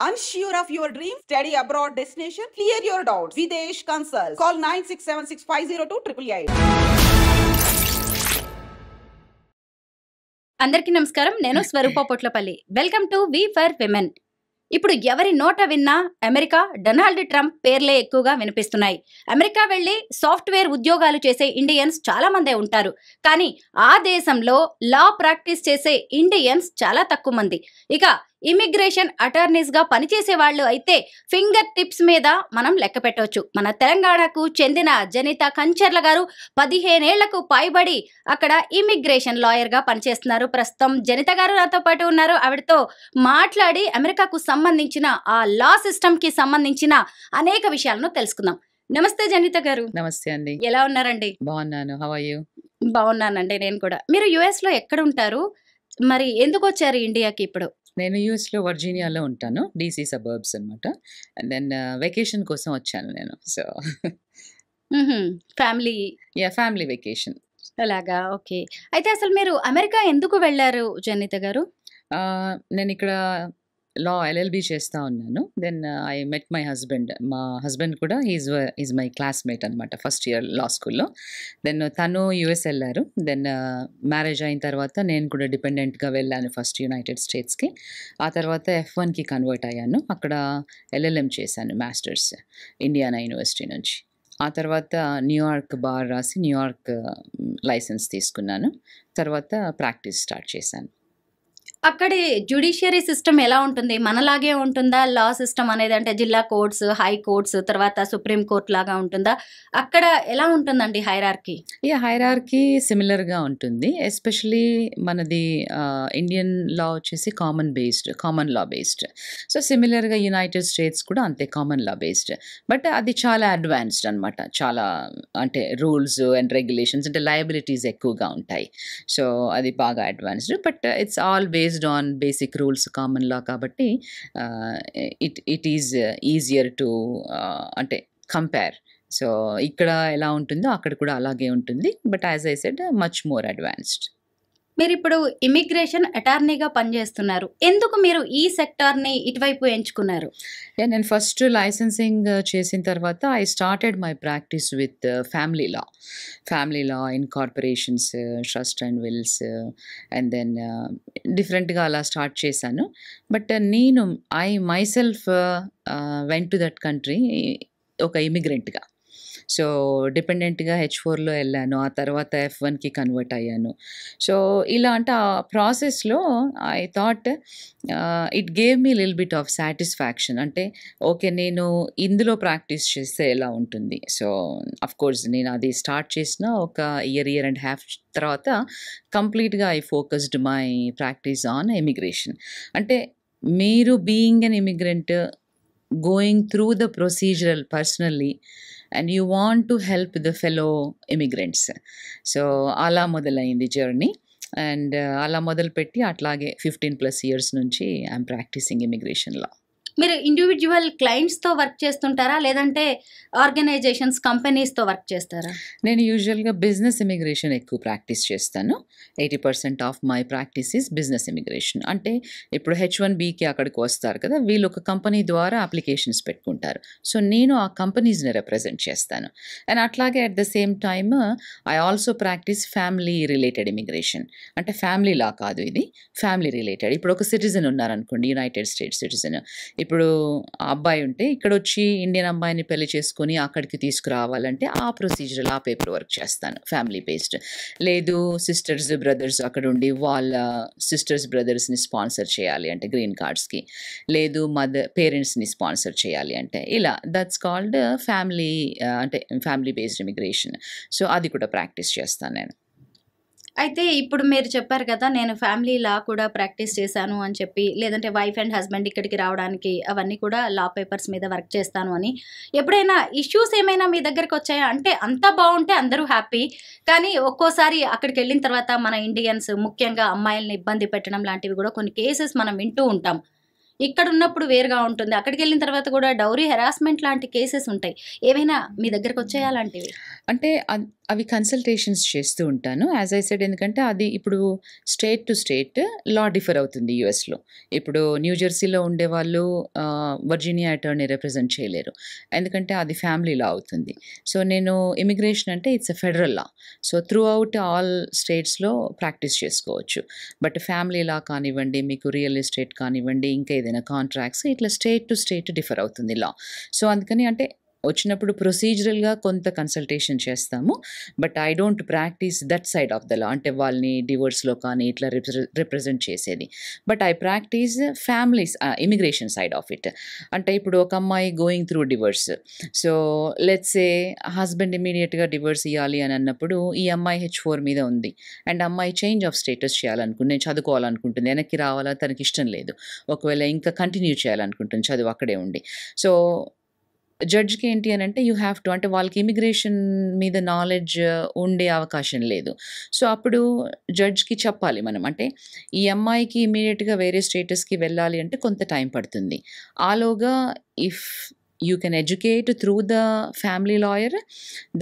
Unsure of your dream? Study abroad destination? Clear your doubts. Videsh Consult. Call 9676502888. అందరికీ నమస్కారం. నేను Swaroopa Potlapalli. Welcome to V for women. ఇప్పుడు ఎవరి నోట విన్నా అమెరికా, డొనాల్డ్ ట్రంప్ పేర్లే ఎక్కువగా వినిపిస్తున్నాయి. అమెరికా వెళ్లి సాఫ్ట్వేర్ ఉద్యోగాలు చేసే ఇండియన్స్ చాలా మందే ఉంటారు. కానీ ఆ దేశంలో లా ప్రాక్టీస్ చేసే ఇండియన్స్ చాలా తక్కువ మంది. ఇక ఇమిగ్రేషన్ అటార్నీస్ గా పనిచేసే వాళ్ళు అయితే ఫింగర్ టిప్స్ మీద మనం లెక్క పెట్టవచ్చు. మన తెలంగాణకు చెందిన జనిత కంచర్ల గారు 15 ఏళ్లకు పైబడి అక్కడ ఇమిగ్రేషన్ లాయర్ గా పనిచేస్తున్నారు. ప్రస్తుతం జనిత గారు నాతో పాటు ఉన్నారు. ఆవిడతో మాట్లాడి అమెరికాకు సంబంధించిన ఆ లా సిస్టమ్ కి సంబంధించిన అనేక విషయాలను తెలుసుకుందాం. నమస్తే జనిత గారు. నమస్తే అండి. ఎలా ఉన్నారండి? బాగున్నాను. How are you? బాగున్నానండి. నేను కూడా. మీరు యుఎస్ లో ఎక్కడ ఉంటారు? మరి ఎందుకు వచ్చారు ఇండియాకి ఇప్పుడు? నేను యూఎస్లో వర్జీనియాలో ఉంటాను. డీసీ సబర్బ్స్ అనమాట. అండ్ దెన్ వెకేషన్ కోసం వచ్చాను నేను. సో ఫ్యామిలీ ఫ్యామిలీ వెకేషన్ అలాగా. ఓకే. అయితే అసలు మీరు అమెరికా ఎందుకు వెళ్ళారు జనిత గారు? నేను ఇక్కడ లా ఎల్ఎల్బి చేస్తూ ఉన్నాను. Then I met my husband. మా హస్బెండ్ కూడా ఈజ్ మై క్లాస్మేట్ అనమాట, ఫస్ట్ ఇయర్ లా స్కూల్లో. దెన్ తను యుఎస్ వెళ్ళారు. దెన్ మ్యారేజ్ అయిన తర్వాత నేను కూడా డిపెండెంట్గా వెళ్ళాను ఫస్ట్ యునైటెడ్ స్టేట్స్కి. ఆ తర్వాత F1కి కన్వర్ట్ అయ్యాను. అక్కడ LLM చేశాను, మాస్టర్స్, ఇండియానా యూనివర్సిటీ నుంచి. ఆ తర్వాత న్యూయార్క్ బార్ రాసి న్యూయార్క్ లైసెన్స్ తీసుకున్నాను. తర్వాత ప్రాక్టీస్ స్టార్ట్ చేశాను. అక్కడి జ్యుడిషియరీ సిస్టమ్ ఎలా ఉంటుంది? మనలాగే ఉంటుందా లా సిస్టమ్ అనేది? అంటే జిల్లా కోర్ట్స్, హై కోర్ట్స్, తర్వాత సుప్రీం కోర్ట్ లాగా ఉంటుందా? అక్కడ ఎలా ఉంటుందండి హైరార్కీ? హైరార్కీ సిమిలర్గా ఉంటుంది. ఎస్పెషలీ మనది ఇండియన్ లా వచ్చేసి కామన్ లా బేస్డ్. సో సిమిలర్గా యునైటెడ్ స్టేట్స్ కూడా అంతే కామన్ లా బేస్డ్. బట్ అది చాలా అడ్వాన్స్డ్ అనమాట. చాలా అంటే రూల్స్ అండ్ రెగ్యులేషన్స్ అంటే లయబిలిటీస్ ఎక్కువగా ఉంటాయి. సో అది బాగా advanced. But it's all based on basic rules, common లా కాబట్టి ఇట్ ఈజ్ ఈజియర్ టు అంటే కంపేర్. సో ఇక్కడ ఎలా ఉంటుందో అక్కడ కూడా అలాగే ఉంటుంది. But as I said much more advanced. మీరు ఇప్పుడు ఇమిగ్రేషన్ అటార్నీగా పనిచేస్తున్నారు. ఎందుకు మీరు ఈ సెక్టార్ని ఇటువైపు ఎంచుకున్నారు? నేను ఫస్ట్ లైసెన్సింగ్ చేసిన తర్వాత I started my practice with family law in corporations, trust and wills, and then డిఫరెంట్గా అలా స్టార్ట్ చేశాను. బట్ నేను myself went to that country ఒక ఇమిగ్రెంట్గా. సో డిపెండెంట్గా H4లో వెళ్ళాను. ఆ తర్వాత F1కి కన్వర్ట్ అయ్యాను. సో ఇలా అంటే ఆ ప్రాసెస్లో I thought it gave me lil bit of satisfaction. అంటే ఓకే, నేను ఇందులో ప్రాక్టీస్ చేస్తే ఎలా ఉంటుంది. సో అఫ్కోర్స్ నేను అది స్టార్ట్ చేసిన ఒక ఇయర్ అండ్ హాఫ్ తర్వాత కంప్లీట్గా I focused my practice on immigration. అంటే మీరు being an immigrant, going through the procedural personally, and you want to help the fellow immigrants. So అలా మొదలైంది జర్నీ. అండ్ అలా మొదలుపెట్టి అట్లాగే 15+ years నుంచి ఐఎమ్ ప్రాక్టీసింగ్ ఇమిగ్రేషన్ లా. మీరు ఇండివిజువల్ క్లయింట్స్తో వర్క్ చేస్తుంటారా, లేదంటే ఆర్గనైజేషన్స్, కంపెనీస్తో వర్క్ చేస్తారా? నేను యూజువల్గా బిజినెస్ ఇమిగ్రేషన్ ఎక్కువ ప్రాక్టీస్ చేస్తాను. 80% of my practice is business immigration. అంటే ఇప్పుడు H1Bకి అక్కడికి వస్తారు కదా, వీళ్ళు ఒక కంపెనీ ద్వారా అప్లికేషన్స్ పెట్టుకుంటారు. సో నేను ఆ కంపెనీస్ని రిప్రజెంట్ చేస్తాను. అండ్ అట్లాగే at the same time I also practice family related immigration. అంటే ఫ్యామిలీ లా కాదు, ఇది ఫ్యామిలీ రిలేటెడ్. ఇప్పుడు ఒక సిటిజన్ ఉన్నారనుకోండి, యునైటెడ్ స్టేట్స్ సిటిజన్. ఇప్పుడు ఆ అబ్బాయి ఉంటే ఇక్కడ వచ్చి ఇండియన్ అమ్మాయిని పెళ్లి చేసుకొని అక్కడికి తీసుకురావాలంటే ఆ ప్రొసీజర్, ఆ పేపర్ వర్క్ చేస్తాను, ఫ్యామిలీ బేస్డ్. లేదు సిస్టర్స్ బ్రదర్స్ అక్కడ ఉండి వాళ్ళ సిస్టర్స్ బ్రదర్స్ని స్పాన్సర్ చేయాలి అంటే గ్రీన్ కార్డ్స్కి, లేదు పేరెంట్స్ని స్పాన్సర్ చేయాలి అంటే ఇలా, దట్స్ కాల్డ్ ఫ్యామిలీ, అంటే ఫ్యామిలీ బేస్డ్ ఇమిగ్రేషన్. సో అది కూడా ప్రాక్టీస్ చేస్తాను నేను. అయితే ఇప్పుడు మీరు చెప్పారు కదా, నేను ఫ్యామిలీ లా కూడా ప్రాక్టీస్ చేశాను అని చెప్పి, లేదంటే వైఫ్ అండ్ హస్బెండ్ ఇక్కడికి రావడానికి అవన్నీ కూడా లా పేపర్స్ మీద వర్క్ చేస్తాను అని. ఎప్పుడైనా ఇష్యూస్ ఏమైనా మీ దగ్గరికి వచ్చాయా? అంటే అంతా బాగుంటే అందరూ హ్యాపీ, కానీ ఒక్కోసారి అక్కడికి వెళ్ళిన తర్వాత మన ఇండియన్స్ ముఖ్యంగా అమ్మాయిల్ని ఇబ్బంది పెట్టడం లాంటివి కూడా కొన్ని కేసెస్ మనం వింటూ ఉంటాం. ఇక్కడ ఉన్నప్పుడు వేరుగా ఉంటుంది, అక్కడికి వెళ్ళిన తర్వాత కూడా డౌరీ హెరాస్మెంట్ లాంటి కేసెస్ ఉంటాయి. ఏమైనా మీ దగ్గరకు వచ్చాయా అలాంటివి? అంటే అవి కన్సల్టేషన్స్ చేస్తూ ఉంటాను. యాజ్ ఐ సెడ్, ఎందుకంటే అది ఇప్పుడు state to state law differ అవుతుంది యూఎస్లో. ఇప్పుడు న్యూ జెర్సీలో ఉండేవాళ్ళు వర్జీనియా అటార్నీ రిప్రజెంట్ చేయలేరు, ఎందుకంటే అది ఫ్యామిలీ లా అవుతుంది. సో నేను ఇమిగ్రేషన్ అంటే it's a federal law. So through out all స్టేట్స్లో ప్రాక్టీస్ చేసుకోవచ్చు. బట్ ఫ్యామిలీ లా కానివ్వండి, మీకు రియల్ ఎస్టేట్ కానివ్వండి, ఇంకా ఏదైనా కాంట్రాక్ట్స్, ఇట్లా స్టేట్ టు స్టేట్ డిఫర్ అవుతుంది లా. సో అందుకని అంటే వచ్చినప్పుడు ప్రొసీజరల్గా కొంత కన్సల్టేషన్ చేస్తాము, but I don't practice that side of the law, అంటే వాళ్ళని డివోర్స్లో కానీ ఇట్లా రిప్రజెంట్ చేసేది. But I practice families immigration side of it. అంటే ఇప్పుడు ఒక అమ్మాయి going through divorce, so let's say husband ఇమీడియట్గా డివోర్స్ ఇవ్వాలి అని అన్నప్పుడు ఈ అమ్మాయి H4 మీద ఉంది, అండ్ అమ్మాయి చేంజ్ ఆఫ్ స్టేటస్ చేయాలనుకుంటుంది, నేను చదువుకోవాలనుకుంటుంది, వెనక్కి రావాలా తనకి ఇష్టం లేదు, ఒకవేళ ఇంకా కంటిన్యూ చేయాలనుకుంటుంది చదువు అక్కడే ఉండి. సో జడ్జ్కి ఏంటి అని అంటే యూ హ్యావ్ టు, అంటే వాళ్ళకి ఇమిగ్రేషన్ మీద నాలెడ్జ్ ఉండే అవకాశం లేదు. సో అప్పుడు జడ్జ్కి చెప్పాలి మనం, అంటే ఈ అమ్మాయికి ఇమీడియట్గా వేరే స్టేటస్కి వెళ్ళాలి అంటే కొంత టైం పడుతుంది. ఆలోగా if you can educate through the family lawyer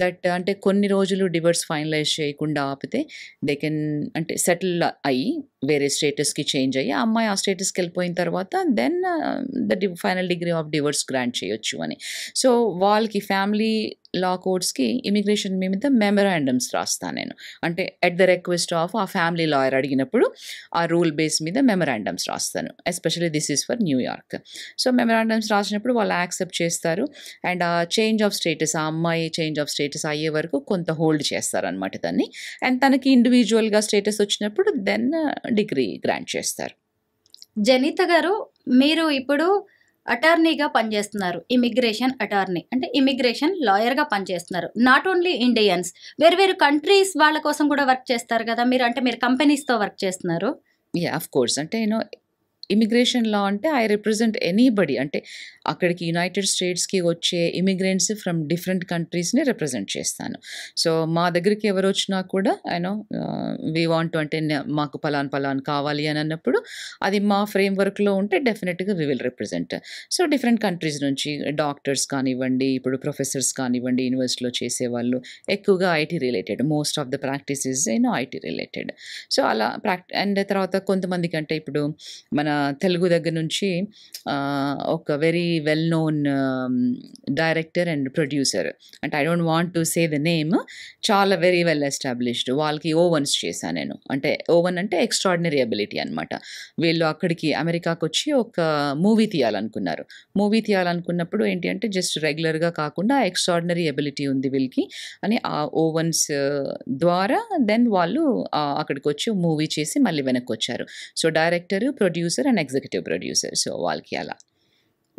that, అంటే కొన్ని రోజులు డివోర్స్ ఫైనలైజ్ చేయకుండా ఆపితే దే కెన్ అంటే సెటిల్ అయ్యి వేరే స్టేటస్కి చేంజ్ అయ్యి ఆ అమ్మాయి ఆ స్టేటస్కి వెళ్ళిపోయిన తర్వాత then final degree of divorce grant చేయొచ్చు అని. సో వాళ్ళకి ఫ్యామిలీ లా కోర్ట్స్కి ఇమిగ్రేషన్ మీద మెమరాండమ్స్ రాస్తాను నేను, అంటే ఎట్ ద రిక్వెస్ట్ ఆఫ్ ఆ ఫ్యామిలీ లాయర్ అడిగినప్పుడు ఆ రూల్ బేస్ మీద మెమరాండమ్స్ రాస్తాను. Especially this is for New York. So memorandums రాసినప్పుడు వాళ్ళు యాక్సెప్ట్ చేస్తారు, అండ్ ఆ చేంజ్ ఆఫ్ స్టేటస్, ఆ అమ్మాయి చేంజ్ ఆఫ్ స్టేటస్ అయ్యే వరకు కొంత హోల్డ్ చేస్తారనమాట దాన్ని, అండ్ తనకి ఇండివిజువల్గా స్టేటస్ వచ్చినప్పుడు దెన్ డిగ్రీ గ్రాంట్ చేస్తారు. జనిత గారు, మీరు ఇప్పుడు అటార్నీగా పనిచేస్తున్నారు, ఇమిగ్రేషన్ అటార్నీ అంటే ఇమిగ్రేషన్ లాయర్గా పనిచేస్తున్నారు. నాట్ ఓన్లీ ఇండియన్స్, వేరు వేరు కంట్రీస్ వాళ్ళ కోసం కూడా వర్క్ చేస్తారు కదా మీరు, అంటే మీరు కంపెనీస్తో వర్క్ చేస్తున్నారు. Yeah, of course. అంటే ఇమిగ్రేషన్ లా అంటే ఐ రిప్రజెంట్ ఎనీబడి, అంటే అక్కడికి యునైటెడ్ స్టేట్స్కి వచ్చే ఇమిగ్రెంట్స్ ఫ్రమ్ డిఫరెంట్ కంట్రీస్ని రిప్రజెంట్ చేస్తాను. సో మా దగ్గరికి ఎవరు వచ్చినా కూడా వీ వాంట్, అంటే మాకు పలాన్ కావాలి అని అన్నప్పుడు అది మా ఫ్రేమ్ వర్క్లో ఉంటే డెఫినెట్గా we will represent. So different countries నుంచి డాక్టర్స్ కానివ్వండి, ఇప్పుడు ప్రొఫెసర్స్ కానివ్వండి, యూనివర్సిటీలో చేసేవాళ్ళు, ఎక్కువగా IT related, most of the practice is IT related. So అలా అండ్ తర్వాత కొంతమందికి, అంటే ఇప్పుడు మన తెలుగు దగ్గర నుంచి ఒక very well known director and producer, అంటే I don't want to say the name, చాలా వెరీ వెల్ ఎస్టాబ్లిష్డ్, వాళ్ళకి ఓవన్స్ చేశాను నేను. అంటే ఓవన్ అంటే ఎక్స్ట్రాడినరీ అబిలిటీ అనమాట. వీళ్ళు అక్కడికి అమెరికాకు వచ్చి ఒక మూవీ తీయాలనుకున్నారు. మూవీ తీయాలనుకున్నప్పుడు ఏంటి అంటే జస్ట్ రెగ్యులర్గా కాకుండా ఎక్స్ట్రాడినరీ అబిలిటీ ఉంది వీళ్ళకి అని ఆ ఓవన్స్ ద్వారా దెన్ వాళ్ళు అక్కడికి వచ్చి మూవీ చేసి మళ్ళీ వెనక్కి వచ్చారు. So director, producer and executive producer. So వాళ్ళకి అలా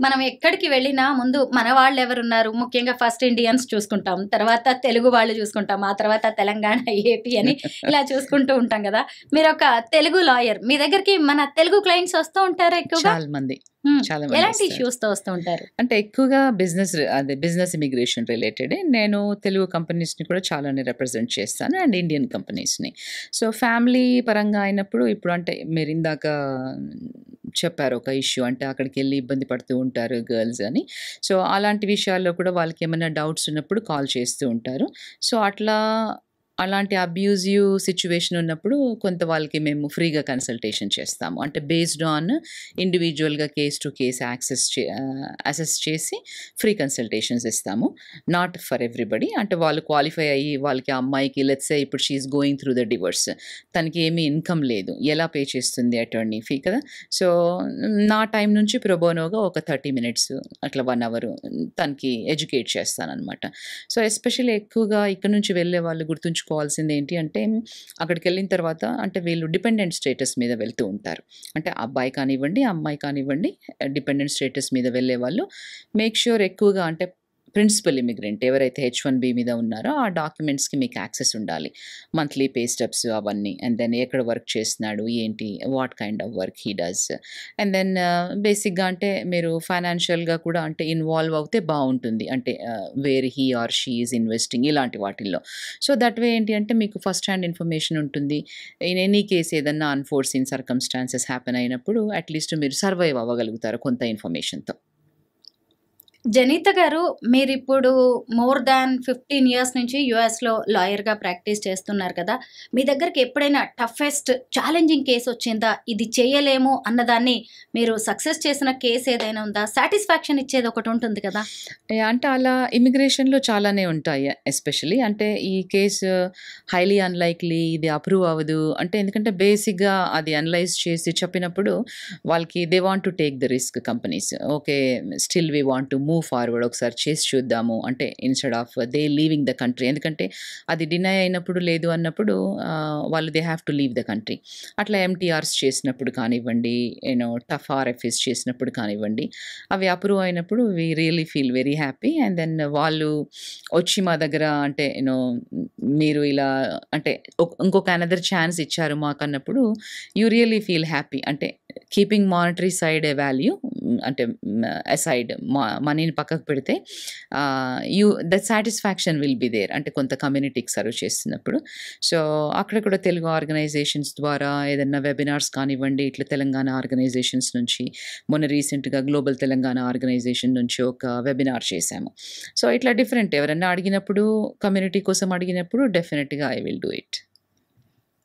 మనం ఎక్కడికి వెళ్ళినా ముందు మన వాళ్ళు ఎవరున్నారు, ముఖ్యంగా ఫస్ట్ ఇండియన్స్ చూసుకుంటాం, తర్వాత తెలుగు వాళ్ళు చూసుకుంటాం, ఆ తర్వాత తెలంగాణ, ఏపీ అని ఇలా చూసుకుంటూ ఉంటాం కదా. మీరు ఒక తెలుగు లాయర్, మీ దగ్గరికి మన తెలుగు క్లయింట్స్ వస్తూ ఉంటారా ఎక్కువగా? చాలా మంది ఎలాంటి ఇష్యూస్ తో వస్తూ ఉంటారు? అంటే ఎక్కువగా బిజినెస్ ఇమిగ్రేషన్ రిలేటెడ్. నేను తెలుగు కంపెనీస్ని కూడా చాలానే రిప్రజెంట్ చేస్తాను, అండ్ ఇండియన్ కంపెనీస్ని. సో ఫ్యామిలీ పరంగా అయినప్పుడు, ఇప్పుడు అంటే మీరు ఇందాక చెప్పారు ఒక ఇష్యూ, అంటే అక్కడికి వెళ్ళి ఇబ్బంది పడుతూ ఉంటారు గర్ల్స్ అని. సో అలాంటి విషయాల్లో కూడా వాళ్ళకి ఏమైనా డౌట్స్ ఉన్నప్పుడు కాల్ చేస్తూ ఉంటారు. సో అలాంటి అబ్యూజివ్ సిచ్యువేషన్ ఉన్నప్పుడు కొంత వాళ్ళకి మేము ఫ్రీగా కన్సల్టేషన్ చేస్తాము. అంటే బేస్డ్ ఆన్ ఇండివిజువల్గా కేస్ టు కేస్ అసెస్ చేసి ఫ్రీ కన్సల్టేషన్స్ ఇస్తాము. నాట్ ఫర్ ఎవ్రీబడి, అంటే వాళ్ళు క్వాలిఫై అయ్యి వాళ్ళకి ఆ అమ్మాయికి లెట్స్ సే ఇప్పుడు she is going through the divorce, తనకి ఏమీ ఇన్కమ్ లేదు, ఎలా పే చేస్తుంది అటార్నీ ఫీ కదా. సో నా టైం నుంచి ప్రొబోనోగా ఒక 30 minutes అట్లా 1 hour తనకి ఎడ్యుకేట్ చేస్తానన్నమాట. సో ఎస్పెషల్లీ ఎక్కువగా ఇక్కడ నుంచి వెళ్ళే వాళ్ళు గుర్తుంచుకోవాల్సింది ఏంటి అంటే, అక్కడికి వెళ్ళిన తర్వాత అంటే వీళ్ళు డిపెండెంట్ స్టేటస్ మీద వెళ్తూ ఉంటారు. అంటే అబ్బాయి కానివ్వండి, అమ్మాయి కానివ్వండి, డిపెండెంట్ స్టేటస్ మీద వెళ్ళే వాళ్ళు మేక్ ష్యూర్ ఎక్కువగా అంటే ప్రిన్సిపల్ ఇమిగ్రెంట్ ఎవరైతే H1B మీద ఉన్నారో ఆ డాక్యుమెంట్స్కి మీకు యాక్సెస్ ఉండాలి, మంత్లీ పే స్టెప్స్ అవన్నీ, అండ్ దెన్ ఎక్కడ వర్క్ చేస్తున్నాడు ఏంటి, what kind of work he does, and then బేసిక్గా అంటే మీరు ఫైనాన్షియల్గా కూడా అంటే ఇన్వాల్వ్ అవుతే బాగుంటుంది, అంటే where he or she is investing ఇలాంటి వాటిల్లో. సో దట్ వే ఏంటి అంటే మీకు ఫస్ట్ హ్యాండ్ ఇన్ఫర్మేషన్ ఉంటుంది. ఇన్ ఎనీ కేస్ ఏదన్నా అన్ఫోర్సిన్ సర్కమ్స్టాన్సెస్ హ్యాపెన్ అయినప్పుడు అట్లీస్ట్ మీరు సర్వైవ్ అవ్వగలుగుతారు కొంత ఇన్ఫర్మేషన్తో. జనీత గారు, మీరిప్పుడు మోర్ దాన్ 15 years నుంచి యుఎస్లో లాయర్గా ప్రాక్టీస్ చేస్తున్నారు కదా, మీ దగ్గరికి ఎప్పుడైనా టఫెస్ట్ ఛాలెంజింగ్ కేసు వచ్చిందా? ఇది చేయలేము అన్నదాన్ని మీరు సక్సెస్ చేసిన కేసు ఏదైనా ఉందా? సాటిస్ఫాక్షన్ ఇచ్చేది ఒకటి ఉంటుంది కదా. అంటే అలా ఇమిగ్రేషన్లో చాలానే ఉంటాయి. ఎస్పెషలీ అంటే ఈ కేసు హైలీ అన్లైక్లీ, ఇది అప్రూవ్ అవ్వదు అంటే, ఎందుకంటే బేసిక్గా అది అనలైజ్ చేసి చెప్పినప్పుడు వాళ్ళకి they want to take the risk companies. Okay, still we want to move forward, ఒకసారి చేసి చూద్దాము అంటే instead of they leaving the country. ఎందుకంటే అది డినై అయినప్పుడు లేదు అన్నప్పుడు వాళ్ళు they have to leave the country. అట్లా ఎంటీఆర్స్ చేసినప్పుడు కానివ్వండి, టఫ్ ఆర్ఎఫ్ఎస్ చేసినప్పుడు కానివ్వండి, అవి అప్రూవ్ అయినప్పుడు we really feel very happy. And then వాళ్ళు వచ్చి మా దగ్గర అంటే మీరు ఇలా అంటే ఇంకొక అనదర్ ఛాన్స్ ఇచ్చారు మాకు అన్నప్పుడు యూ రియలీ ఫీల్ హ్యాపీ. అంటే keeping monetary side a value, అంటే అసైడ్ మనీని పక్కకు పెడితే the satisfaction will be there, అంటే కొంత కమ్యూనిటీకి సర్వ్ చేస్తున్నప్పుడు. సో అక్కడ కూడా తెలుగు ఆర్గనైజేషన్స్ ద్వారా ఏదన్నా వెబినార్స్ కానివ్వండి, ఇట్లా తెలంగాణ ఆర్గనైజేషన్స్ నుంచి మొన్న రీసెంట్గా గ్లోబల్ తెలంగాణ ఆర్గనైజేషన్ నుంచి ఒక వెబినార్ చేశాము. సో ఇట్లా డిఫరెంట్ ఎవరన్నా అడిగినప్పుడు, కమ్యూనిటీ కోసం అడిగినప్పుడు డెఫినెట్గా ఐ విల్ డూ ఇట్.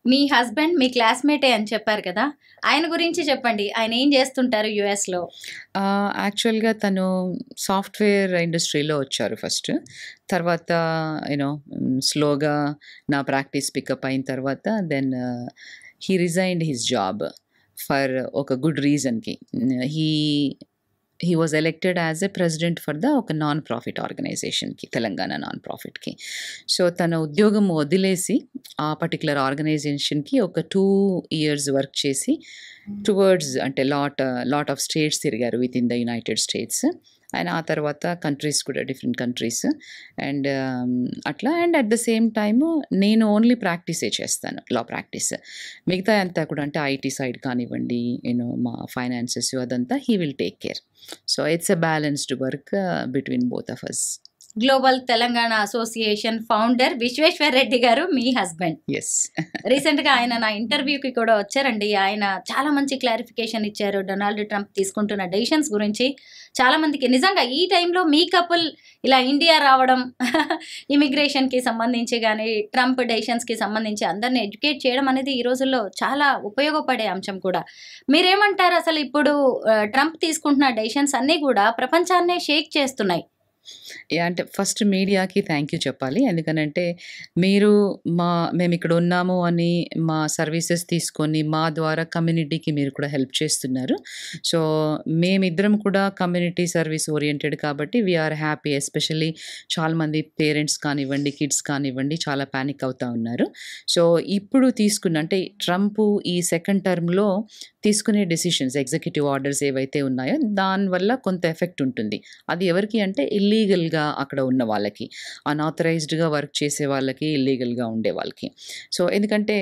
మీ హస్బెండ్ మీ క్లాస్మేటే అని చెప్పారు కదా, ఆయన గురించి చెప్పండి. ఆయన ఏం చేస్తుంటారు యుఎస్లో? యాక్చువల్గా తను సాఫ్ట్వేర్ ఇండస్ట్రీలో వచ్చారు ఫస్ట్. తర్వాత స్లోగా నా ప్రాక్టీస్ పికప్ అయిన తర్వాత then he resigned his job for ఒక గుడ్ రీజన్కి. he was elected as a president for the ఒక నాన్ ప్రాఫిట్ ఆర్గనైజేషన్కి, తెలంగాణ నాన్ ప్రాఫిట్కి. సో తన ఉద్యోగం వదిలేసి ఆ పర్టికులర్ ఆర్గనైజేషన్కి ఒక 2 years వర్క్ చేసి టువర్డ్స్ అంటే లాట్ ఆఫ్ స్టేట్స్ తిరిగారు with in the United States. And ఆ తర్వాత కంట్రీస్ కూడా డిఫరెంట్ కంట్రీస్ అండ్ అట్లా. And at the same time నేను ఓన్లీ ప్రాక్టీసే చేస్తాను, లా ప్రాక్టీస్. మిగతా అంతా కూడా అంటే ఐటీ సైడ్ కానివ్వండి, మా ఫైనాన్సెస్ అదంతా he will take care. So it's a balanced work between both of us. Global Telangana association founder Vishweshwar Reddy garu మీ హస్బెండ్. ఎస్, రీసెంట్గా ఆయన నా ఇంటర్వ్యూకి కూడా వచ్చారండి. ఆయన చాలా మంచి క్లారిఫికేషన్ ఇచ్చారు డొనాల్డ్ ట్రంప్ తీసుకుంటున్న డెసిషన్స్ గురించి. చాలా మందికి నిజంగా ఈ టైంలో మీ కపుల్ ఇలా ఇండియా రావడం, ఇమిగ్రేషన్కి సంబంధించి కానీ ట్రంప్ డెసిషన్స్కి సంబంధించి అందరిని ఎడ్యుకేట్ చేయడం అనేది ఈ రోజుల్లో చాలా ఉపయోగపడే అంశం కూడా. మీరేమంటారు? అసలు ఇప్పుడు ట్రంప్ తీసుకుంటున్న డెసిషన్స్ అన్నీ కూడా ప్రపంచాన్నే షేక్ చేస్తున్నాయి. అంటే ఫస్ట్ మీడియాకి థ్యాంక్ యూ చెప్పాలి. ఎందుకనంటే మేము ఇక్కడ ఉన్నాము అని మా సర్వీసెస్ తీసుకొని మా ద్వారా కమ్యూనిటీకి మీరు కూడా హెల్ప్ చేస్తున్నారు. సో మేమిద్దరం కూడా కమ్యూనిటీ సర్వీస్ ఓరియంటెడ్ కాబట్టి వీఆర్ హ్యాపీ. ఎస్పెషల్లీ చాలామంది పేరెంట్స్ కానివ్వండి, కిడ్స్ కానివ్వండి చాలా ప్యానిక్ అవుతూ ఉన్నారు. సో ఇప్పుడు అంటే ట్రంప్ ఈ సెకండ్ టర్మ్లో తీసుకునే డెసిషన్స్, ఎగ్జిక్యూటివ్ ఆర్డర్స్ ఏవైతే ఉన్నాయో దానివల్ల కొంత ఎఫెక్ట్ ఉంటుంది. అది ఎవరికి అంటే ఇల్లీగల్గా అక్కడ ఉన్న వాళ్ళకి, అన్ఆథరైజ్డ్గా వర్క్ చేసే వాళ్ళకి, ఇల్లీగల్గా ఉండే వాళ్ళకి. సో ఎందుకంటే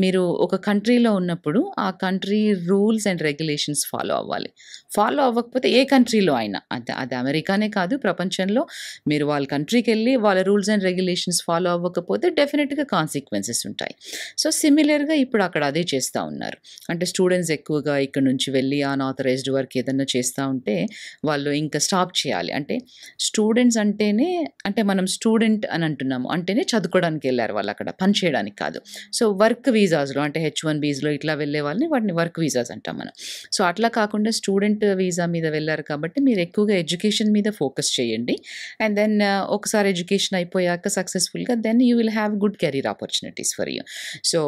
మీరు ఒక కంట్రీలో ఉన్నప్పుడు ఆ country rules and regulations follow అవ్వాలి. ఫాలో అవ్వకపోతే ఏ కంట్రీలో అయినా, అది అమెరికానే కాదు ప్రపంచంలో, మీరు వాళ్ళ కంట్రీకి వెళ్ళి వాళ్ళ రూల్స్ అండ్ రెగ్యులేషన్స్ ఫాలో అవ్వకపోతే డెఫినెట్గా కాన్సిక్వెన్సెస్ ఉంటాయి. సో సిమిలర్గా ఇప్పుడు అక్కడ అదే చేస్తూ ఉన్నారు. అంటే స్టూడెంట్స్ ఎక్కువగా ఇక్కడ నుంచి వెళ్ళి అన్ఆథరైజ్డ్ వర్క్ ఏదన్నా చేస్తూ ఉంటే వాళ్ళు ఇంకా స్టాప్ చేయాలి. అంటే స్టూడెంట్స్ అంటేనే, అంటే మనం స్టూడెంట్ అని అంటున్నాము అంటేనే చదువుకోవడానికి వెళ్ళారు వాళ్ళు, అక్కడ పని చేయడానికి కాదు. సో వర్క్ వీసాస్లో అంటే H1Bsలో ఇట్లా వెళ్ళే వాళ్ళని వాటిని వర్క్ వీసాస్ అంటాం మనం. సో అట్లా కాకుండా స్టూడెంట్ వీసా మీద వెళ్ళారు కాబట్టి మీరు ఎక్కువగా ఎడ్యుకేషన్ మీద ఫోకస్ చేయండి. అండ్ దెన్ ఒకసారి ఎడ్యుకేషన్ అయిపోయాక సక్సెస్ఫుల్గా then you will have good career opportunities for you. So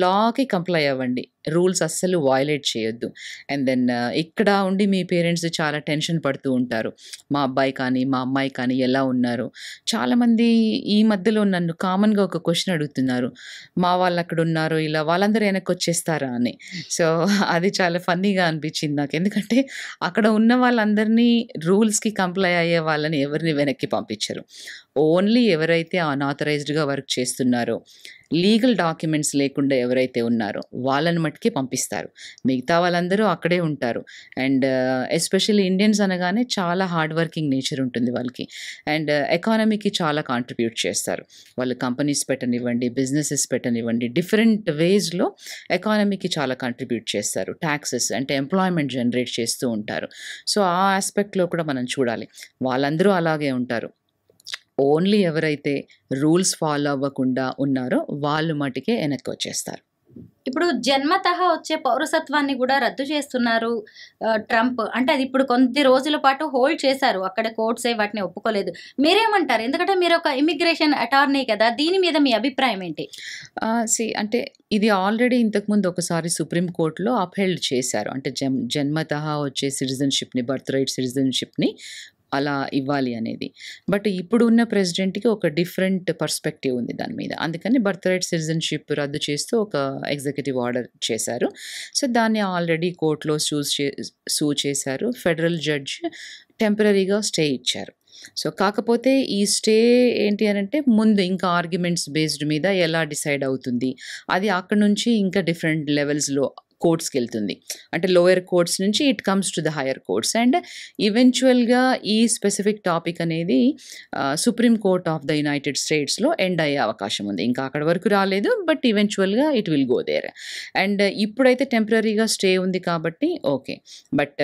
లాకి కంప్లై అవ్వండి. రూల్స్ అస్సలు వయలేట్ చేయొద్దు. అండ్ దెన్ ఇక్కడ ఉండి మీ పేరెంట్స్ చాలా టెన్షన్ పడుతూ ఉంటారు. మా అబ్బాయి కానీ, మా అమ్మాయి కానీ ఎలా ఉన్నారు? చాలామంది ఈ మధ్యలో నన్ను కామన్‌గా ఒక క్వెషన్ అడుగుతున్నారు. మా వాళ్ళు అక్కడ ఉన్నారు, ఇలా వాళ్ళందరూ వెనక్కొచ్చేస్తారా అని. సో, అది చాలా ఫన్నీగా అనిపించింది నాకు. ఎందుకంటే అక్కడ ఉన్న వాళ్ళందరినీ రూల్స్‌కి కంప్లై అయ్యే వాళ్ళని ఎవరిని వెనక్కి పంపించరు. ఓన్లీ ఎవరైతే అన్‌ఆథరైజ్డ్‌గా వర్క్ చేస్తున్నారో, లీగల్ డాక్యుమెంట్స్ లేకుండా ఎవరైతే ఉన్నారో వాళ్ళని మట్టుకే పంపిస్తారు. మిగతా వాళ్ళందరూ అక్కడే ఉంటారు. అండ్ ఎస్పెషల్లీ ఇండియన్స్ అనగానే చాలా హార్డ్ వర్కింగ్ నేచర్ ఉంటుంది వాళ్ళకి. అండ్ ఎకానమీకి చాలా కాంట్రిబ్యూట్ చేస్తారు. వాళ్ళు కంపెనీస్ పెట్టనివ్వండి, బిజినెసెస్ పెట్టనివ్వండి, డిఫరెంట్ వేస్‌లో ఎకానమీకి చాలా కాంట్రిబ్యూట్ చేస్తారు. టాక్సెస్ అంటే ఎంప్లాయ్‌మెంట్ జనరేట్ చేస్తూ ఉంటారు. సో, ఆ ఆస్పెక్ట్‌లో కూడా మనం చూడాలి. వాళ్ళందరూ అలాగే ఉంటారు. ఓన్లీ ఎవరైతే రూల్స్ ఫాలో అవ్వకుండా ఉన్నారో వాళ్ళు మటుకే వెనక్కొచ్చేస్తారు. ఇప్పుడు జన్మతః వచ్చే పౌరసత్వాన్ని కూడా రద్దు చేస్తున్నారు ట్రంప్. అంటే అది ఇప్పుడు కొద్ది రోజుల పాటు హోల్డ్ చేశారు. అక్కడ కోర్ట్సే వాటిని ఒప్పుకోలేదు. మీరేమంటారు? ఎందుకంటే మీరు ఒక ఇమిగ్రేషన్ అటార్నీ కదా, దీని మీద మీ అభిప్రాయం ఏంటి? అంటే ఇది ఆల్రెడీ ఇంతకుముందు ఒకసారి సుప్రీం కోర్ట్‌లో అప్‌హెల్డ్ చేశారు. అంటే జన్మతః వచ్చే సిటిజన్‌షిప్‌ని, బర్త్ రైట్ సిటిజన్‌షిప్‌ని అలా ఇవ్వాలి అనేది. బట్ ఇప్పుడున్న ప్రెసిడెంట్‌కి ఒక డిఫరెంట్ పర్స్పెక్టివ్ ఉంది దాని మీద. అందుకని బర్త్ రైట్ సిటిజన్‌షిప్ రద్దు చేస్తూ ఒక ఎగ్జిక్యూటివ్ ఆర్డర్ చేశారు. సో, దాన్ని ఆల్రెడీ కోర్ట్‌లో సూ చేశారు. ఫెడరల్ జడ్జ్ టెంపరరీగా స్టే ఇచ్చారు. సో, కాకపోతే ఈ స్టే ఏంటి అనంటే ముందు ఇంకా ఆర్గ్యుమెంట్స్ బేస్డ్ మీద ఎలా డిసైడ్ అవుతుంది. అది అక్కడి నుంచి ఇంకా డిఫరెంట్ లెవెల్స్‌లో కోర్ట్స్‌కెళ్తుంది. అంటే లోయర్ కోర్ట్స్ నుంచి it comes to the higher courts. And ఈవెంచువల్‌గా ఈ స్పెసిఫిక్ టాపిక్ అనేది Supreme Court of the United స్టేట్స్‌లో ఎండ్ అయ్యే అవకాశం ఉంది. ఇంకా అక్కడి వరకు రాలేదు. బట్ ఈవెంచువల్‌గా it will go there. And ఇప్పుడైతే టెంపరరీగా స్టే ఉంది కాబట్టి ఓకే. బట్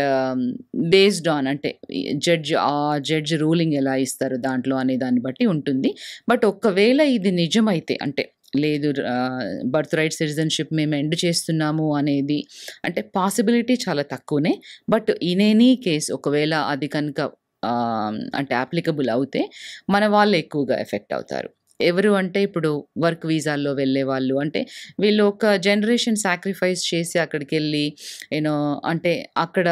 బేస్డ్ ఆన్ అంటే జడ్జ్ రూలింగ్ ఎలా ఇస్తారు దాంట్లో అనే దాన్ని బట్టి ఉంటుంది. బట్ ఒకవేళ ఇది నిజమైతే అంటే లేదు బర్త్ రైట్ సిటిజన్‌షిప్ మేము ఎండ్ చేస్తున్నాము అనేది అంటే పాసిబిలిటీ చాలా తక్కువనే. బట్ ఇన్ ఎనీ కేస్ ఒకవేళ అది కనుక అంటే అప్లికబుల్ అవుతే మన వాళ్ళు ఎక్కువగా ఎఫెక్ట్ అవుతారు. ఎవరు అంటే ఇప్పుడు వర్క్ వీసాల్లో వెళ్ళేవాళ్ళు. అంటే వీళ్ళు ఒక జనరేషన్ సాక్రిఫైస్ చేసి అక్కడికెళ్ళి అంటే అక్కడ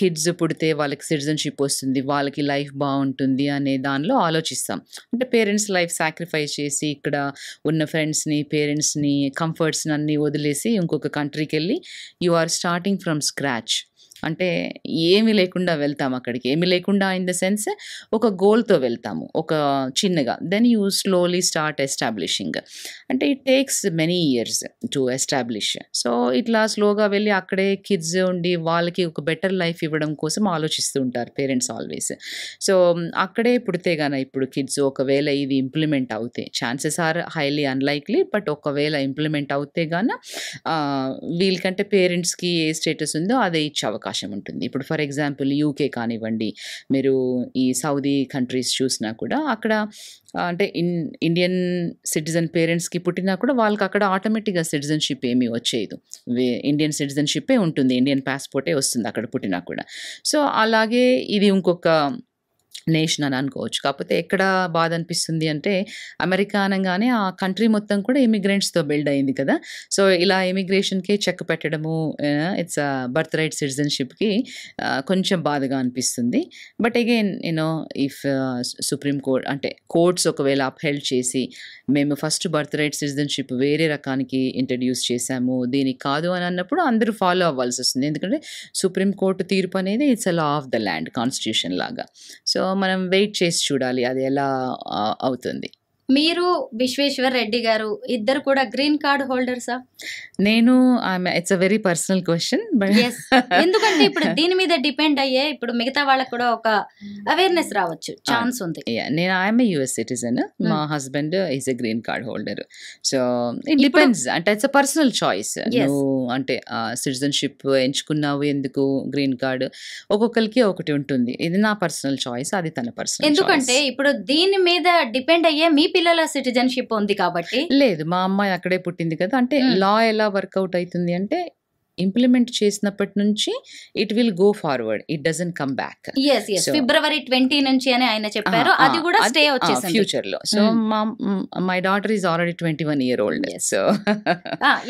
కిడ్స్ పుడితే వాళ్ళకి సిటిజన్‌షిప్ వస్తుంది. వాళ్ళకి లైఫ్ బావుంటుంది అనే దానిలో ఆలోచిస్తాం. అంటే పేరెంట్స్ లైఫ్ సాక్రిఫైస్ చేసి ఇక్కడ ఉన్న ఫ్రెండ్స్‌ని, పేరెంట్స్‌ని, కంఫర్ట్స్‌ని అన్నీ వదిలేసి ఇంకొక కంట్రీకెళ్ళి you are starting from scratch. అంటే ఏమీ లేకుండా వెళ్తాం అక్కడికి. ఏమీ లేకుండా ఇన్ ద సెన్స్ ఒక గోల్‌తో వెళ్తాము. ఒక చిన్నగా. Then you slowly start establishing. అంటే it takes many years to establish. So, ఇట్లా స్లోగా వెళ్ళి అక్కడే కిడ్స్ ఉండి వాళ్ళకి ఒక బెటర్ లైఫ్ ఇవ్వడం కోసం ఆలోచిస్తూ ఉంటారు పేరెంట్స్ ఆల్వేస్. సో, అక్కడే పుడితే గాన ఇప్పుడు కిడ్స్ ఒకవేళ ఇది ఇంప్లిమెంట్ అవుతే chances are highly unlikely. But ఒకవేళ ఇంప్లిమెంట్ అవుతే గాన వీళ్ళకంటే పేరెంట్స్‌కి ఏ స్టేటస్ ఉందో అదే ఇచ్చే అవకాశం ఉంటుంది. ఇప్పుడు ఫర్ ఎగ్జాంపుల్ యూకే కానివ్వండి, మీరు ఈ సౌదీ కంట్రీస్ చూసినా కూడా అక్కడ అంటే ఇండియన్ సిటిజన్ పేరెంట్స్‌కి పుట్టినా కూడా వాళ్ళకి అక్కడ ఆటోమేటిక్‌గా సిటిజన్‌షిప్ ఏమీ వచ్చేయదు. ఇండియన్ సిటిజన్‌షిప్పే ఉంటుంది. ఇండియన్ పాస్‌పోర్టే వస్తుంది అక్కడ పుట్టినా కూడా. సో, అలాగే ఇది ఇంకొక నేషన్ అని అనుకోవచ్చు. కాకపోతే ఎక్కడ బాధ అనిపిస్తుంది అంటే అమెరికా అనంగానే ఆ కంట్రీ మొత్తం కూడా ఇమిగ్రెంట్స్‌తో బిల్డ్ అయింది కదా! సో, ఇలా ఇమిగ్రేషన్‌కి చెక్ పెట్టడము ఇట్స్ బర్త్ రైట్ సిటిజన్‌షిప్‌కి కొంచెం బాధగా అనిపిస్తుంది. But again if supreme court అంటే కోర్ట్స్ ఒకవేళ అప్‌హెల్డ్ చేసి మేము ఫస్ట్ బర్త్ రైట్ సిటిజన్‌షిప్ వేరే రకానికి ఇంట్రడ్యూస్ చేశాము. దీనికి కాదు అని అన్నప్పుడు అందరూ ఫాలో అవ్వాల్సొస్తుంది. ఎందుకంటే సుప్రీం కోర్ట్ తీర్పు అనేది it's a law of the land constitution లాగా. సో, మనం వెయిట్ చేసి చూడాలి అది ఎలా అవుతుంది. మీరు, విశ్వేశ్వర్ రెడ్డి గారు ఇద్దరు కూడా గ్రీన్ కార్డ్ హోల్డర్సా? నేను it's a very personal question. But yes. ఎందుకంటే ఇప్పుడు దీని మీద డిపెండ్ అయ్యే ఇప్పుడు మిగతా వాళ్ళకి కూడా ఒక అవేర్‌నెస్ రావచ్చు. ఛాన్స్ ఉంది. నేను ఐఎమ్ ఏ యూఎస్ సిటిజన్. మా husband is a green card holder. So, it depends. అంటే ఇట్స్ అ పర్సనల్ చాయిస్. నువ్వు అంటే సిటిజన్‌షిప్ ఎంచుకున్నావు ఎందుకు గ్రీన్ కార్డ్ ఒక్కొక్కరికి ఒకటి ఉంటుంది. ఇది నా పర్సనల్ చాయిస్. అది తన పర్సనల్ చాయిస్. ఎందుకంటే ఇప్పుడు దీని మీద డిపెండ్ అయ్యే మీ పిల్లల సిటిజన్‌షిప్ ఉంది కాబట్టి. లేదు, మా అమ్మాయి అక్కడే పుట్టింది కదా! అంటే లా ఎలా వర్కౌట్ అవుతుంది అంటే ఇంప్లిమెంట్ చేసినప్పటి నుంచి it will go forward, it doesn't come back. ఫిబ్రవరి 20 నుంచి అని ఆయన చెప్పారు, అది కూడా స్టే వచ్చేసింది ఫ్యూచర్ లో. So my daughter is already 21 year old. So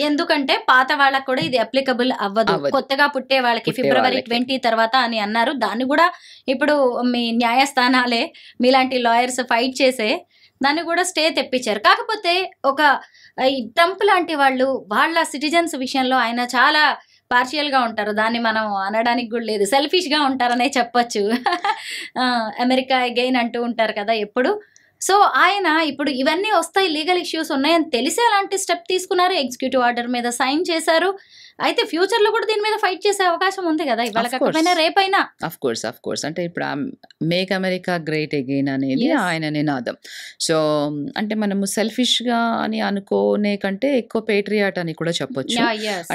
ఎందుకంటే పాత వాళ్ళకి కూడా ఇది అప్లికబుల్ అవ్వదు, కొత్తగా పుట్టే వాళ్ళకి ఫిబ్రవరి 20 తర్వాత అని అన్నారు. దాన్ని కూడా ఇప్పుడు మీ న్యాయస్థానాలే మీలాంటి లాయర్స్ ఫైట్ చేసే దాన్ని కూడా స్టే తెప్పించారు. కాకపోతే ఒక ఈ ట్రంప్ లాంటి వాళ్ళు వాళ్ళ సిటిజన్స్ విషయంలో ఆయన చాలా పార్షియల్ గా ఉంటారు, దాన్ని మనం అనడానికి కూడా లేదు, సెల్ఫిష్ గా ఉంటారనే చెప్పొచ్చు. అమెరికా అగైన్ అంటూ ఉంటారు కదా ఎప్పుడు. సో ఆయన ఇప్పుడు ఇవన్నీ వస్తాయి, లీగల్ ఇష్యూస్ ఉన్నాయని తెలిసి అలాంటి స్టెప్ తీసుకున్నారు, ఎగ్జిక్యూటివ్ ఆర్డర్ మీద సైన్ చేశారు. అయితే ఫ్యూచర్ లో కూడా దీని మీద ఫైట్ చేసే అవకాశం ఉంది కదా, ఇవాళ కాకపోయినా రేపైనా. అఫ్ కోర్స్ అంటే ఇప్పుడు మేక్ అమెరికా గ్రేట్ అగైన్ అనేది ఆయన నినాదం. సో అంటే మనము సెల్ఫిష్ గా అని అనుకోనే కంటే ఎక్కువ పేట్రియాట్ అని కూడా చెప్పొచ్చు.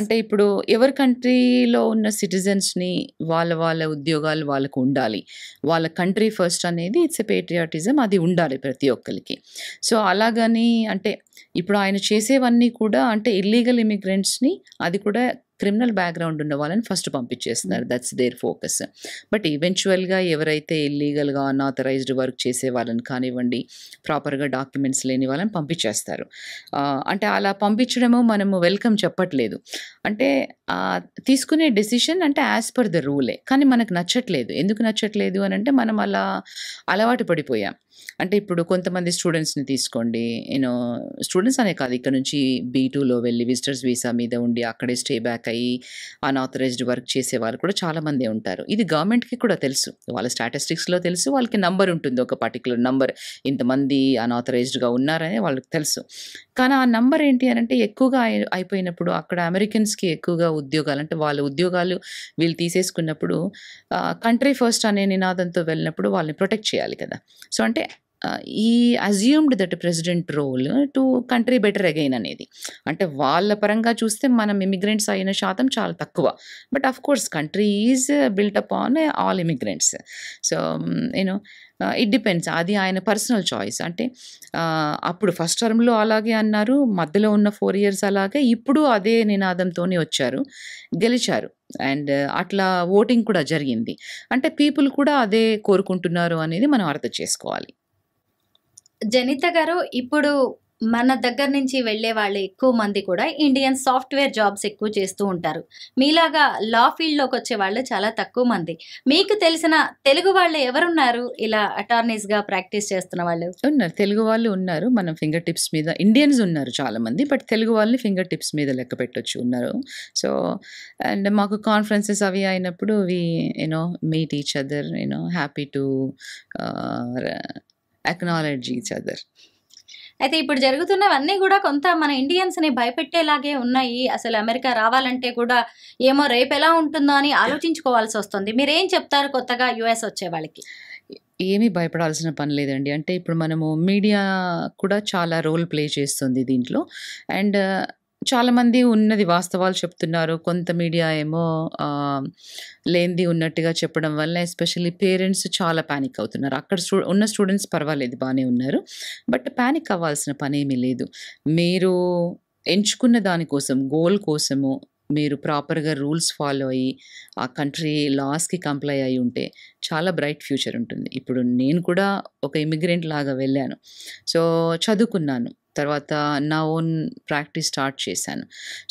అంటే ఇప్పుడు ఎవరి కంట్రీలో ఉన్న సిటిజన్స్ ని వాళ్ళ ఉద్యోగాలు వాళ్ళకు ఉండాలి, వాళ్ళ కంట్రీ ఫస్ట్ అనేది ఇట్స్ ఎ పేట్రియాటిజం, అది ఉండాలి ప్రతి ఒక్కరికి. సో అలాగని అంటే ఇప్పుడు ఆయన చేసేవన్నీ కూడా అంటే ఇల్లీగల్ ఇమిగ్రెంట్స్ని, అది కూడా క్రిమినల్ బ్యాక్గ్రౌండ్ ఉన్న వాళ్ళని ఫస్ట్ పంపించేస్తున్నారు, దట్స్ దేర్ ఫోకస్. బట్ ఈవెన్చువల్గా ఎవరైతే ఇల్లీగల్గా అన్ఆథరైజ్డ్ వర్క్ చేసే వాళ్ళని కానివ్వండి, ప్రాపర్గా డాక్యుమెంట్స్ లేని వాళ్ళని పంపించేస్తారు. అంటే అలా పంపించడము మనము వెల్కమ్ చెప్పట్లేదు, అంటే తీసుకునే డెసిషన్ అంటే యాజ్ పర్ ద రూలే, కానీ మనకు నచ్చట్లేదు. ఎందుకు నచ్చట్లేదు అని అంటే మనం అలా అలవాటు పడిపోయాం. అంటే ఇప్పుడు కొంతమంది స్టూడెంట్స్ని తీసుకోండి, యూనో స్టూడెంట్స్ అనే కాదు, ఇక్కడ నుంచి B2లో వెళ్ళి విజిటర్స్ వీసా మీద ఉండి అక్కడే స్టే బ్యాక్ అయ్యి అన్ఆథరైజ్డ్ వర్క్ చేసే వాళ్ళు కూడా చాలామంది ఉంటారు. ఇది గవర్నమెంట్కి కూడా తెలుసు, వాళ్ళ స్టాటిస్టిక్స్లో తెలుసు, వాళ్ళకి నంబర్ ఉంటుంది, ఒక పర్టికులర్ నంబర్, ఇంతమంది అన్ఆథరైజ్డ్గా ఉన్నారని వాళ్ళకి తెలుసు. కానీ ఆ నంబర్ ఏంటి అని అంటే ఎక్కువగా అయిపోయినప్పుడు అక్కడ అమెరికన్స్కి ఎక్కువగా ఉద్యోగాలు, అంటే వాళ్ళ ఉద్యోగాలు వీళ్ళు తీసేసుకున్నప్పుడు కంట్రీ ఫస్ట్ అనే నినాదంతో వెళ్ళినప్పుడు వాళ్ళని ప్రొటెక్ట్ చేయాలి కదా. సో అంటే ఈ assumed that president role to country better again అనేది, అంటే వాళ్ళ పరంగా చూస్తే మనం ఇమిగ్రెంట్స్ అయిన శాతం చాలా తక్కువ. But of course country is built up on all immigrants. So you know it depends, అది ఆయన పర్సనల్ చాయిస్. అంటే అప్పుడు ఫస్ట్ టర్మ్లో అలాగే అన్నారు, మధ్యలో ఉన్న 4 years అలాగే, ఇప్పుడు అదే నినాదంతోనే వచ్చారు, గెలిచారు. అండ్ అట్లా ఓటింగ్ కూడా జరిగింది, అంటే పీపుల్ కూడా అదే కోరుకుంటున్నారు అనేది మనం అర్థం చేసుకోవాలి. జనిత గారు, ఇప్పుడు మన దగ్గర నుంచి వెళ్ళే వాళ్ళు ఎక్కువ మంది కూడా ఇండియన్ సాఫ్ట్వేర్ జాబ్స్ ఎక్కువ చేస్తూ ఉంటారు. మీలాగా లా ఫీల్డ్లోకి వచ్చే వాళ్ళు చాలా తక్కువ మంది. మీకు తెలిసిన తెలుగు వాళ్ళు ఎవరున్నారు ఇలా అటార్నీస్గా ప్రాక్టీస్ చేస్తున్న వాళ్ళు? ఉన్నారు, తెలుగు వాళ్ళు ఉన్నారు, మనం ఫింగర్ టిప్స్ మీద. ఇండియన్స్ ఉన్నారు చాలామంది, బట్ తెలుగు వాళ్ళని ఫింగర్ టిప్స్ మీద లెక్క పెట్టొచ్చు ఉన్నారు. సో అండ్ మాకు కాన్ఫరెన్సెస్ అవి అయినప్పుడు we you know meet each other, you know happy to acknowledge each other. అయితే ఇప్పుడు జరుగుతున్నవన్నీ కూడా కొంత మన ఇండియన్స్ని భయపెట్టేలాగే ఉన్నాయి. అసలు అమెరికా రావాలంటే కూడా ఏమో రేపు ఎలా ఉంటుందో అని ఆలోచించుకోవాల్సి వస్తుంది. మీరేం చెప్తారు కొత్తగా US వచ్చే వాళ్ళకి? ఏమీ భయపడాల్సిన పని లేదండి. అంటే ఇప్పుడు మనము మీడియా కూడా చాలా రోల్ ప్లే చేస్తుంది దీంట్లో. అండ్ చాలామంది ఉన్నది వాస్తవాలు చెప్తున్నారు, కొంత మీడియా ఏమో లేనిది ఉన్నట్టుగా చెప్పడం వల్ల ఎస్పెషల్లీ పేరెంట్స్ చాలా ప్యానిక్ అవుతున్నారు. అక్కడ ఉన్న స్టూడెంట్స్ పర్వాలేదు, బాగానే ఉన్నారు, బట్ ప్యానిక్ అవ్వాల్సిన పని ఏమీ లేదు. మీరు ఎంచుకున్న దానికోసం, గోల్ కోసము మీరు ప్రాపర్గా రూల్స్ ఫాలో అయ్యి ఆ కంట్రీ లాస్కి కంప్లై అయి ఉంటే చాలా బ్రైట్ ఫ్యూచర్ ఉంటుంది. ఇప్పుడు నేను కూడా ఒక ఇమిగ్రెంట్ లాగా వెళ్ళాను, సో చదువుకున్నాను, తర్వాత నా ఓన్ ప్రాక్టీస్ స్టార్ట్ చేశాను.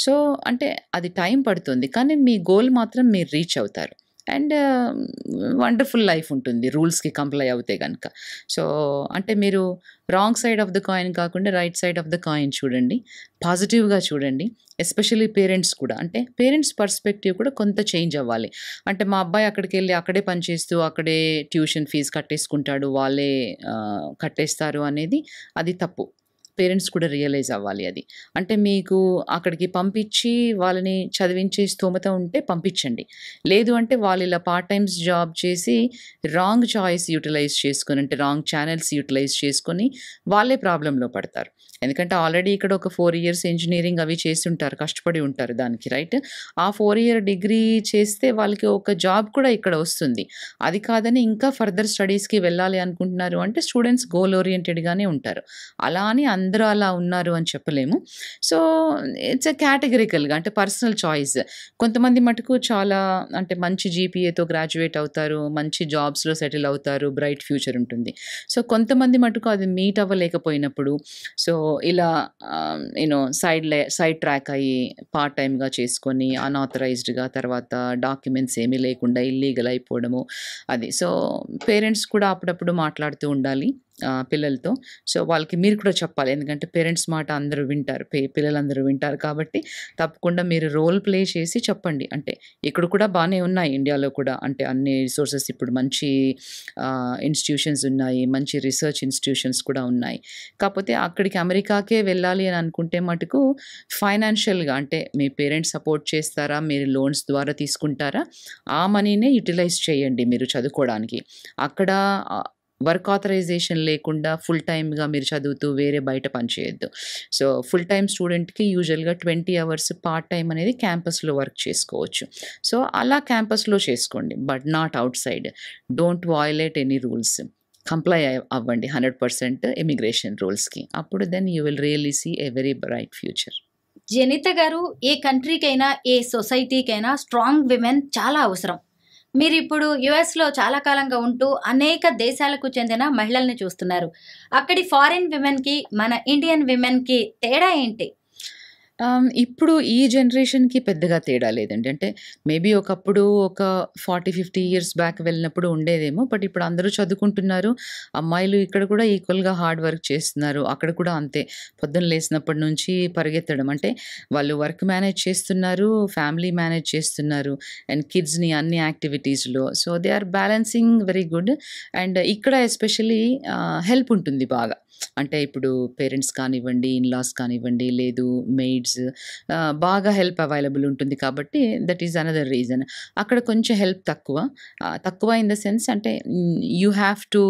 సో అంటే అది టైం పడుతుంది, కానీ మీ గోల్ మాత్రం మీరు రీచ్ అవుతారు. అండ్ వండర్ఫుల్ లైఫ్ ఉంటుంది రూల్స్కి కంప్లై అవుతే కనుక. సో అంటే మీరు wrong side of the coin కాకుండా right side of the coin చూడండి, పాజిటివ్గా చూడండి. ఎస్పెషల్లీ పేరెంట్స్ కూడా, అంటే పేరెంట్స్ పర్స్పెక్టివ్ కూడా కొంత చేంజ్ అవ్వాలి. అంటే మా అబ్బాయి అక్కడికి వెళ్ళి అక్కడే పనిచేస్తూ అక్కడే ట్యూషన్ ఫీజు కట్టేసుకుంటాడు, వాళ్ళే కట్టేస్తారు అనేది అది తప్పు. పేరెంట్స్ కూడా రియలైజ్ అవ్వాలి అది. అంటే మీకు అక్కడికి పంపించి వాళ్ళని చదివించే స్తోమత ఉంటే పంపించండి, లేదు అంటే వాళ్ళు ఇలా పార్ట్ టైమ్స్ జాబ్ చేసి రాంగ్ చాయిస్ యూటిలైజ్ చేసుకొని, అంటే రాంగ్ ఛానల్స్ యూటిలైజ్ చేసుకొని వాళ్ళే ప్రాబ్లంలో పడతారు. ఎందుకంటే ఆల్రెడీ ఇక్కడ ఒక 4 ఇయర్స్ ఇంజినీరింగ్ అవి చేస్తుంటారు, కష్టపడి ఉంటారు దానికి, రైట్? ఆ 4 ఇయర్ డిగ్రీ చేస్తే వాళ్ళకి ఒక జాబ్ కూడా ఇక్కడ వస్తుంది. అది కాదని ఇంకా ఫర్దర్ స్టడీస్‌కి వెళ్ళాలి అనుకుంటున్నారు అంటే స్టూడెంట్స్ గోల్ ఓరియెంటెడ్‌గానే ఉంటారు. అలా అని అందరూ అలా ఉన్నారు అని చెప్పలేము. సో, ఇట్స్ కేటగరికల్‌గా అంటే పర్సనల్ చాయిస్. కొంతమంది మటుకు చాలా అంటే మంచి జీపీఏతో గ్రాడ్యుయేట్ అవుతారు, మంచి జాబ్స్‌లో సెటిల్ అవుతారు, బ్రైట్ ఫ్యూచర్ ఉంటుంది. సో, కొంతమంది మటుకు అది మీట్ అవ్వలేకపోయినప్పుడు సో, ఇలా సైడ్ ట్రాక్ అయ్యి పార్ట్ టైమ్‌గా చేసుకొని అన్‌ఆథరైజ్డ్‌గా తర్వాత డాక్యుమెంట్స్ ఏమీ లేకుండా ఇల్లీగల్ అయిపోవడము అది. సో, పేరెంట్స్ కూడా అప్పుడప్పుడు మాట్లాడుతూ ఉండాలి పిల్లలతో. సో, వాళ్ళకి మీరు కూడా చెప్పాలి. ఎందుకంటే పేరెంట్స్ మాట అందరూ వింటారు. పిల్లలందరూ వింటారు కాబట్టి తప్పకుండా మీరు రోల్ ప్లే చేసి చెప్పండి. అంటే ఇక్కడ కూడా బానే ఉన్నాయి ఇండియాలో కూడా. అంటే అన్ని రిసోర్సెస్ ఇప్పుడు మంచి ఇన్‌స్టిట్యూషన్స్ ఉన్నాయి. మంచి రిసర్చ్ ఇన్‌స్టిట్యూషన్స్ కూడా ఉన్నాయి. కాపోతే అక్కడికి అమెరికాకే వెళ్ళాలి అని అనుకుంటే మటుకు ఫైనాన్షియల్‌గా అంటే మీ పేరెంట్స్ సపోర్ట్ చేస్తారా? మీరు లోన్స్ ద్వారా తీసుకుంటారా? ఆ మనీనే యుటిలైజ్ చేయండి మీరు చదువుకోవడానికి. అక్కడ వర్క్ ఆథరైజేషన్ లేకుండా ఫుల్ టైమ్‌గా మీరు చదువుతూ వేరే బయట పని చేయొద్దు. సో, ఫుల్ టైమ్ స్టూడెంట్‌కి యూజువల్‌గా 20 అవర్స్ పార్ట్ టైమ్ అనేది క్యాంపస్‌లో వర్క్ చేసుకోవచ్చు. సో, అలా క్యాంపస్‌లో చేసుకోండి. But not outside. Don't violate any rules. Comply అవ్వండి 100% ఇమిగ్రేషన్ రూల్స్‌కి. అప్పుడు then you will really see a very bright future. Janitha గారు, ఏ కంట్రీకైనా ఏ సొసైటీకైనా స్ట్రాంగ్ విమెన్ చాలా అవసరం. మీరు ఇప్పుడు యుఎస్లో చాలా కాలంగా ఉంటూ అనేక దేశాలకు చెందిన మహిళల్ని చూస్తున్నారు. అక్కడి ఫారిన్ విమెన్కి మన ఇండియన్ విమెన్కి తేడా ఏంటి? ఇప్పుడు ఈ జనరేషన్‌కి పెద్దగా తేడా లేదండి. అంటే మేబీ ఒకప్పుడు ఒక 40, 50 ఇయర్స్ బ్యాక్ వెళ్ళినప్పుడు ఉండేదేమో. బట్ ఇప్పుడు అందరూ చదువుకుంటున్నారు. అమ్మాయిలు ఇక్కడ కూడా ఈక్వల్‌గా హార్డ్ వర్క్ చేస్తున్నారు. అక్కడ కూడా అంతే. పొద్దున్న లేసినప్పటి నుంచి పరిగెత్తడం. అంటే వాళ్ళు వర్క్ మేనేజ్ చేస్తున్నారు, ఫ్యామిలీ మేనేజ్ చేస్తున్నారు అండ్ కిడ్స్‌ని అన్ని యాక్టివిటీస్‌లో. So, they are balancing very good. And ఇక్కడ ఎస్పెషల్లీ హెల్ప్ ఉంటుంది బాగా. అంటే ఇప్పుడు పేరెంట్స్ కానివ్వండి, ఇన్‌లాస్ కానివ్వండి, లేదు మెయిడ్స్ బాగా హెల్ప్ అవైలబుల్ ఉంటుంది కాబట్టి దట్ ఈస్ అనదర్ రీజన్. అక్కడ కొంచెం హెల్ప్ తక్కువ. తక్కువ ఇన్ ద సెన్స్ అంటే యూ హ్యావ్ టు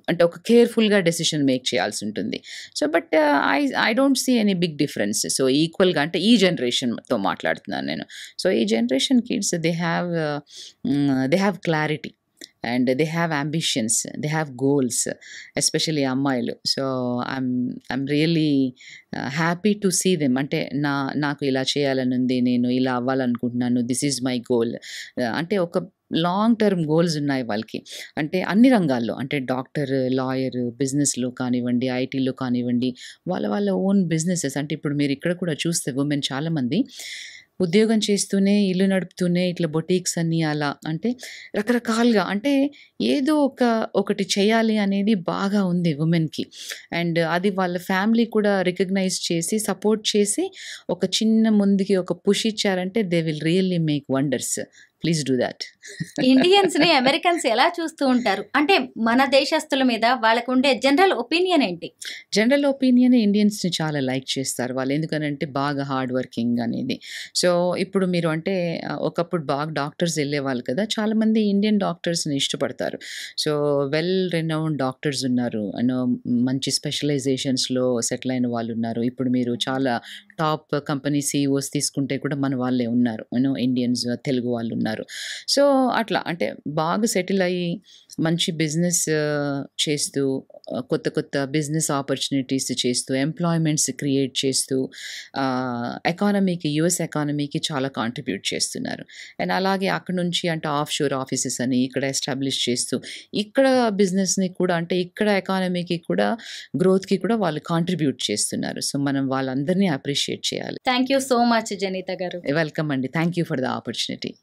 అంటే ఒక కేర్‌ఫుల్‌గా డెసిషన్ మేక్ చేయాల్సి ఉంటుంది. So, but I don't see any big difference. So, ఈక్వల్‌గా అంటే ఈ జనరేషన్‌తో మాట్లాడుతున్నాను నేను. సో, ఈ generation kids they have clarity. And they have ambitions, they have goals, especially అమ్మాయిలు. So, I'm really happy to see them. అంటే నాకు ఇలా చేయాలని ఉంది, నేను ఇలా అవ్వాలనుకుంటున్నాను, దిస్ ఈజ్ మై గోల్. అంటే ఒక లాంగ్ టర్మ్ గోల్స్ ఉన్నాయి వాళ్ళకి. అంటే అన్ని రంగాల్లో అంటే డాక్టర్, లాయర్, బిజినెస్‌లో కానివ్వండి, ఐటీలో కానివ్వండి, వాళ్ళ ఓన్ బిజినెసెస్. అంటే ఇప్పుడు మీరు ఇక్కడ కూడా చూస్తే ఉమెన్ చాలామంది ఉద్యోగం చేస్తూనే, ఇల్లు నడుపుతూనే ఇట్లా బొటీక్స్ అని అలా అంటే రకరకాలుగా అంటే ఏదో ఒకటి చేయాలి అనేది బాగా ఉంది ఉమెన్‌కి. అండ్ అది వాళ్ళ ఫ్యామిలీ కూడా రికగ్నైజ్ చేసి, సపోర్ట్ చేసి ఒక చిన్న ముందుకి ఒక పుష్ ఇచ్చారంటే they will really make wonders. Please do that. ఇండియన్స్‌ని అమెరికన్స్ ఎలా చూస్తూ ఉంటారు? అంటే మన దేశస్తుల మీద వాళ్ళకు ఉండే జనరల్ ఒపీనియన్ ఏంటి? జనరల్ ఒపీనియన్ ఇండియన్స్‌ని చాలా లైక్ చేస్తారు వాళ్ళు. ఎందుకనంటే బాగా హార్డ్ వర్కింగ్ అనేది. సో, ఇప్పుడు మీరు అంటే ఒకప్పుడు బాగా డాక్టర్స్ వెళ్ళేవాళ్ళు కదా! చాలామంది ఇండియన్ డాక్టర్స్‌ని ఇష్టపడతారు. సో, వెల్ రెనౌన్డ్ డాక్టర్స్ ఉన్నారు. మంచి స్పెషలైజేషన్స్‌లో సెటిల్ అయిన వాళ్ళు ఉన్నారు. ఇప్పుడు మీరు చాలా టాప్ కంపెనీ సీఈఓస్ తీసుకుంటే కూడా మన వాళ్ళే ఉన్నారు. ఇండియన్స్, తెలుగు వాళ్ళు ఉన్నారు. సో, అట్లా అంటే బాగా సెటిల్ అయ్యి మంచి బిజినెస్ చేస్తూ, కొత్త బిజినెస్ ఆపర్చునిటీస్ చేస్తూ, ఎంప్లాయ్మెంట్స్ క్రియేట్ చేస్తూ ఎకానమీకి, యూఎస్ ఎకానమీకి చాలా కాంట్రిబ్యూట్ చేస్తున్నారు. అండ్ అలాగే అక్కడ నుంచి అంటే ఆఫ్ షోర్ ఆఫీసెస్ అని ఇక్కడ ఎస్టాబ్లిష్ చేస్తూ, ఇక్కడ బిజినెస్‌ని కూడా అంటే ఇక్కడ ఎకానమీకి కూడా గ్రోత్‌కి కూడా వాళ్ళు కాంట్రిబ్యూట్ చేస్తున్నారు. సో, మనం వాళ్ళందరినీ అప్రిషియేట్ చేయాలి. థ్యాంక్ యూ సో మచ్ జనిత గారు. వెల్కమ్ అండి. Thank you for the opportunity.